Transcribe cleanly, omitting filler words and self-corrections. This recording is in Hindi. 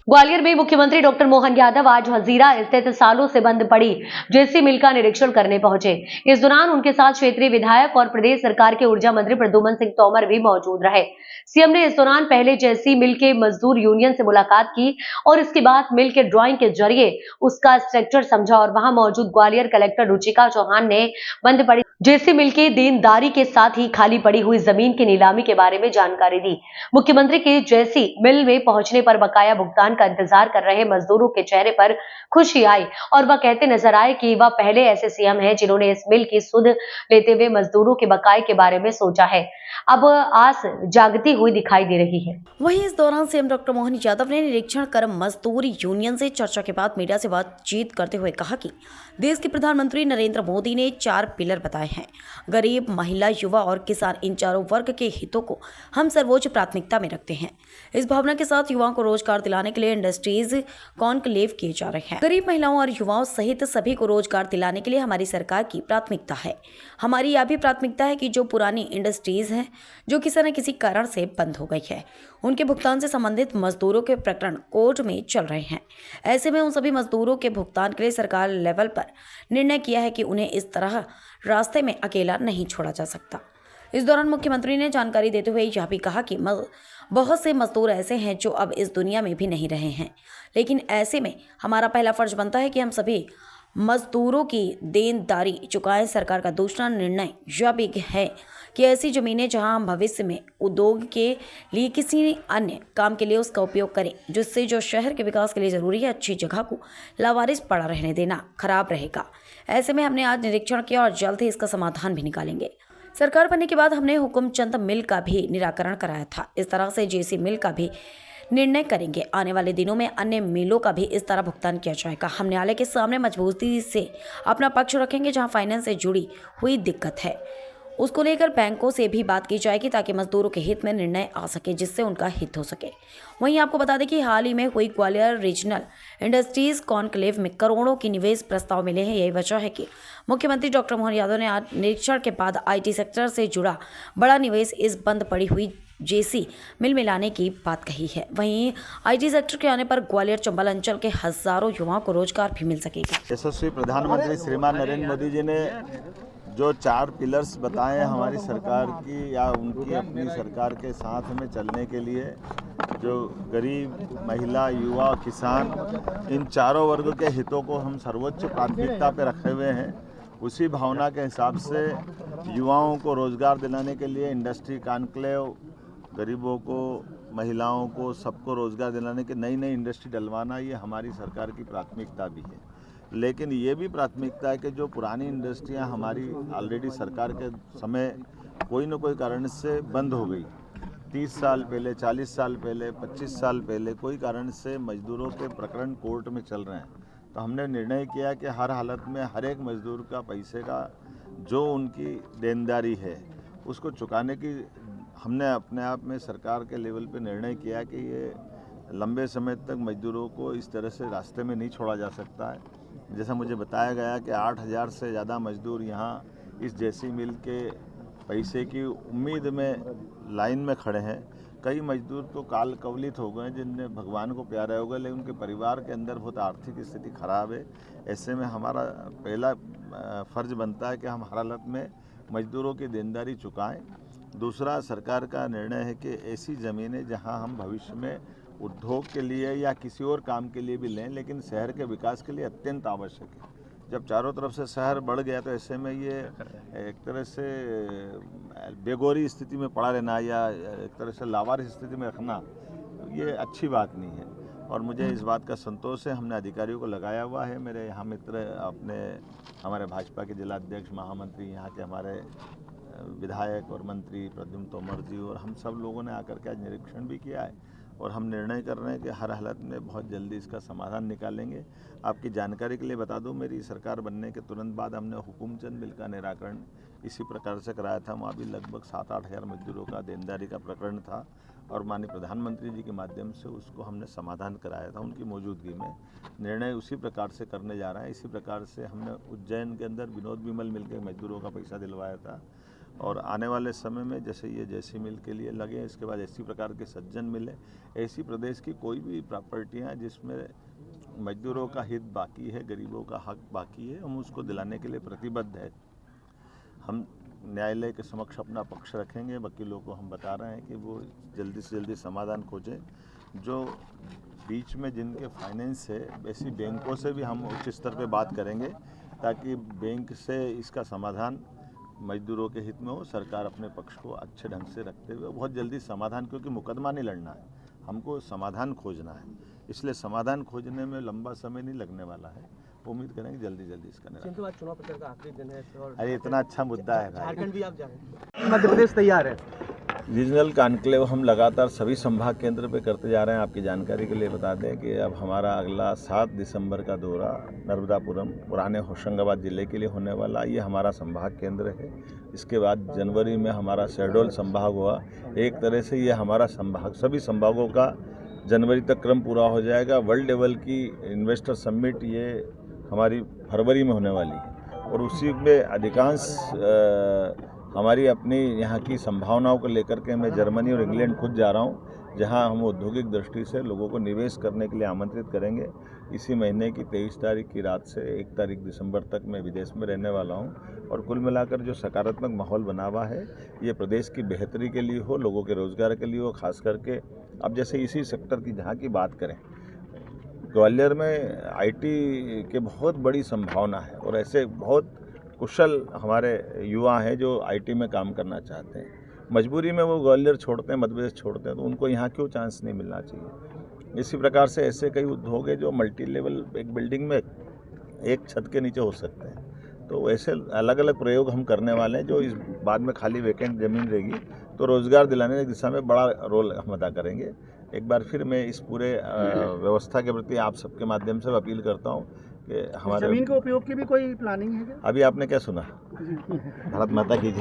ग्वालियर में मुख्यमंत्री डॉक्टर मोहन यादव आज हजीरा स्थित सालों से बंद पड़ी जेसी मिल का निरीक्षण करने पहुंचे। इस दौरान उनके साथ क्षेत्रीय विधायक और प्रदेश सरकार के ऊर्जा मंत्री प्रद्युम्न सिंह तोमर भी मौजूद रहे। सीएम ने इस दौरान पहले जेसी मिल के मजदूर यूनियन से मुलाकात की और इसके बाद मिल के ड्राइंग के जरिए उसका स्ट्रक्चर समझा और वहां मौजूद ग्वालियर कलेक्टर रुचिका चौहान ने बंद पड़ी जेसी मिल के देनदारी के साथ ही खाली पड़ी हुई जमीन की नीलामी के बारे में जानकारी दी। मुख्यमंत्री के जेसी मिल में पहुंचने पर बकाया भुगतान का इंतजार कर रहे मजदूरों के चेहरे पर खुशी आई और वह कहते नजर आए कि वह पहले ऐसे सीएम हैं जिन्होंने इस मिल की सुध लेते हुए मजदूरों के बकाये के बारे में सोचा है। अब आस जागती हुई दिखाई दे रही है। वहीं इस दौरान सीएम डॉक्टर मोहन यादव ने निरीक्षण कर मजदूर यूनियन से चर्चा के बाद मीडिया से बातचीत करते हुए कहा कि देश के प्रधानमंत्री नरेंद्र मोदी ने 4 पिलर बताए हैं। गरीब, महिला, युवा और किसान, इन चारों वर्ग के हितों को हम सर्वोच्च प्राथमिकता में रखते हैं। इस भावना के साथ युवाओं को रोजगार दिलाने के लिए इंडस्ट्रीज कॉन्क्लेव किए जा रहे हैं। गरीब महिलाओं और युवाओं सहित सभी को रोजगार दिलाने के लिए हमारी सरकार की प्राथमिकता है। हमारी यह भी प्राथमिकता है कि जो पुरानी इंडस्ट्रीज हैं जो किसी न किसी कारण से बंद हो गई है, उनके भुगतान से संबंधित मजदूरों के प्रकरण कोर्ट में चल रहे हैं। ऐसे में उन सभी मजदूरों के भुगतान के लिए सरकार लेवल पर निर्णय किया है कि उन्हें इस तरह रास्ते में अकेला नहीं छोड़ा जा सकता। इस दौरान मुख्यमंत्री ने जानकारी देते हुए यह भी कहा कि बहुत से मजदूर ऐसे हैं जो अब इस दुनिया में भी नहीं रहे हैं, लेकिन ऐसे में हमारा पहला फर्ज बनता है कि हम सभी मजदूरों की देनदारी चुकाएं। सरकार का दूसरा निर्णय यह भी है कि ऐसी जमीनें जहां हम भविष्य में उद्योग के लिए किसी अन्य काम के लिए उसका उपयोग करें, जिससे जो शहर के विकास के लिए जरूरी है, अच्छी जगह को लावारिस पड़ा रहने देना खराब रहेगा। ऐसे में हमने आज निरीक्षण किया और जल्द ही इसका समाधान भी निकालेंगे। सरकार बनने के बाद हमने हुकुमचंद मिल का भी निराकरण कराया था। इस तरह से जेसी मिल का भी निर्णय करेंगे। आने वाले दिनों में अन्य मिलों का भी इस तरह भुगतान किया जाएगा। हम न्यायालय के सामने मजबूती से अपना पक्ष रखेंगे। जहां फाइनेंस से जुड़ी हुई दिक्कत है उसको लेकर बैंकों से भी बात की जाएगी ताकि मजदूरों के हित में निर्णय आ सके, जिससे उनका हित हो सके। वहीं आपको बता दें कि हाल ही में हुई ग्वालियर रीजनल इंडस्ट्रीज कॉन्क्लेव में करोड़ों की निवेश प्रस्ताव मिले हैं। यही वजह है कि मुख्यमंत्री डॉक्टर मोहन यादव ने आज निरीक्षण के बाद आईटी सेक्टर से जुड़ा बड़ा निवेश इस बंद पड़ी हुई जेसी मिल में लाने की बात कही है। वहीं आईटी सेक्टर के आने पर ग्वालियर चंबल अंचल के हजारों युवाओं को रोजगार भी मिल सकेगा। यशस्वी प्रधानमंत्री श्रीमान नरेंद्र मोदी जी ने जो 4 पिलर्स बताए हैं हमारी सरकार की या उनकी अपनी सरकार के साथ में चलने के लिए, जो गरीब, महिला, युवा, किसान, इन चारों वर्ग के हितों को हम सर्वोच्च प्राथमिकता पे रखे हुए हैं। उसी भावना के हिसाब से युवाओं को रोजगार दिलाने के लिए इंडस्ट्री कॉन्क्लेव, गरीबों को, महिलाओं को, सबको रोजगार दिलाने की नई इंडस्ट्री डलवाना, ये हमारी सरकार की प्राथमिकता भी है। लेकिन ये भी प्राथमिकता है कि जो पुरानी इंडस्ट्रियां हमारी ऑलरेडी सरकार के समय कोई न कोई कारण से बंद हो गई, 30 साल पहले, 40 साल पहले, 25 साल पहले कोई कारण से मजदूरों के प्रकरण कोर्ट में चल रहे हैं, तो हमने निर्णय किया कि हर हालत में हर एक मजदूर का पैसे का जो उनकी देनदारी है उसको चुकाने की हमने अपने आप में सरकार के लेवल पे निर्णय किया कि ये लंबे समय तक मजदूरों को इस तरह से रास्ते में नहीं छोड़ा जा सकता है। जैसा मुझे बताया गया कि 8000 से ज़्यादा मजदूर यहाँ इस जेसी मिल के पैसे की उम्मीद में लाइन में खड़े हैं। कई मजदूर तो काल कवलित हो गए जिनने भगवान को प्यारे हो गए, लेकिन उनके परिवार के अंदर बहुत आर्थिक स्थिति खराब है। ऐसे में हमारा पहला फर्ज बनता है कि हम हर हालत में मजदूरों की देनदारी चुकाएं। दूसरा, सरकार का निर्णय है कि ऐसी ज़मीनें जहां हम भविष्य में उद्योग के लिए या किसी और काम के लिए भी लें, लेकिन शहर के विकास के लिए अत्यंत आवश्यक है। जब चारों तरफ से शहर बढ़ गया तो ऐसे में ये एक तरह से बेगौरी स्थिति में पड़ा रहना या एक तरह से लावारिस स्थिति में रखना, ये अच्छी बात नहीं है। और मुझे इस बात का संतोष है, हमने अधिकारियों को लगाया हुआ है। मेरे यहाँ मित्र, अपने हमारे भाजपा के जिलाध्यक्ष, महामंत्री, यहाँ के हमारे विधायक और मंत्री प्रद्युम्न तोमर जी और हम सब लोगों ने आकर के आज निरीक्षण भी किया है और हम निर्णय कर रहे हैं कि हर हालत में बहुत जल्दी इसका समाधान निकालेंगे। आपकी जानकारी के लिए बता दूं, मेरी सरकार बनने के तुरंत बाद हमने हुकुमचंद मिल का निराकरण इसी प्रकार से कराया था। वहाँ भी लगभग 7-8 हज़ार मजदूरों का देनदारी का प्रकरण था और माननीय प्रधानमंत्री जी के माध्यम से उसको हमने समाधान कराया था उनकी मौजूदगी में। निर्णय उसी प्रकार से करने जा रहे हैं। इसी प्रकार से हमने उज्जैन के अंदर विनोद विमल मिल के मजदूरों का पैसा दिलवाया था। और आने वाले समय में जैसे ये जैसी मिल के लिए लगे, इसके बाद ऐसी प्रकार के सज्जन मिले, ऐसी प्रदेश की कोई भी प्रॉपर्टियाँ जिसमें मजदूरों का हित बाकी है, गरीबों का हक बाकी है, हम उसको दिलाने के लिए प्रतिबद्ध है। हम न्यायालय के समक्ष अपना पक्ष रखेंगे। वकीलों को हम बता रहे हैं कि वो जल्दी से जल्दी समाधान खोजें। जो बीच में जिनके फाइनेंस है, वैसी बैंकों से भी हम उच्च स्तर पे बात करेंगे ताकि बैंक से इसका समाधान मजदूरों के हित में हो। सरकार अपने पक्ष को अच्छे ढंग से रखते हुए बहुत जल्दी समाधान, क्योंकि मुकदमा नहीं लड़ना है, हमको समाधान खोजना है, इसलिए समाधान खोजने में लंबा समय नहीं लगने वाला है। उम्मीद करेंगे जल्दी जल्दी इसका निराकरण। चुनाव प्रचार का आखिरी दिन है और अरे इतना अच्छा मुद्दा है भाई। झारखंड भी आप जा रहे हैं, मध्य प्रदेश तैयार है। रीजनल कॉन्क्लेव हम लगातार सभी संभाग केंद्र पे करते जा रहे हैं। आपकी जानकारी के लिए बता दें कि अब हमारा अगला 7 दिसंबर का दौरा नर्मदापुरम पुराने होशंगाबाद जिले के लिए होने वाला, ये हमारा संभाग केंद्र है। इसके बाद जनवरी में हमारा शहडोल संभाग हुआ। एक तरह से ये हमारा संभाग, सभी संभागों का जनवरी तक क्रम पूरा हो जाएगा। वर्ल्ड लेवल की इन्वेस्टर समिट ये हमारी फरवरी में होने वाली है और उसी में अधिकांश हमारी अपनी यहाँ की संभावनाओं को लेकर के मैं जर्मनी और इंग्लैंड खुद जा रहा हूँ, जहाँ हम औद्योगिक दृष्टि से लोगों को निवेश करने के लिए आमंत्रित करेंगे। इसी महीने की 23 तारीख की रात से 1 तारीख दिसंबर तक मैं विदेश में रहने वाला हूँ और कुल मिलाकर जो सकारात्मक माहौल बना हुआ है, ये प्रदेश की बेहतरी के लिए हो, लोगों के रोजगार के लिए हो। खास करके अब जैसे इसी सेक्टर की जहाँ की बात करें, ग्वालियर में आईटी के बहुत बड़ी संभावना है और ऐसे बहुत कुशल हमारे युवा हैं जो आईटी में काम करना चाहते हैं। मजबूरी में वो ग्वालियर छोड़ते हैं, मध्य प्रदेश छोड़ते हैं, तो उनको यहाँ क्यों चांस नहीं मिलना चाहिए। इसी प्रकार से ऐसे कई उद्योग हैं जो मल्टी लेवल एक बिल्डिंग में एक छत के नीचे हो सकते हैं। तो ऐसे अलग अलग प्रयोग हम करने वाले हैं जो इस बाद में खाली वैकेंट ज़मीन रहेगी तो रोज़गार दिलाने की दिशा में बड़ा रोल हम अदा करेंगे। एक बार फिर मैं इस पूरे व्यवस्था के प्रति आप सबके माध्यम से अपील करता हूँ कि हमारे जमीन के उपयोग की भी कोई प्लानिंग है क्या? अभी आपने क्या सुना, भारत माता की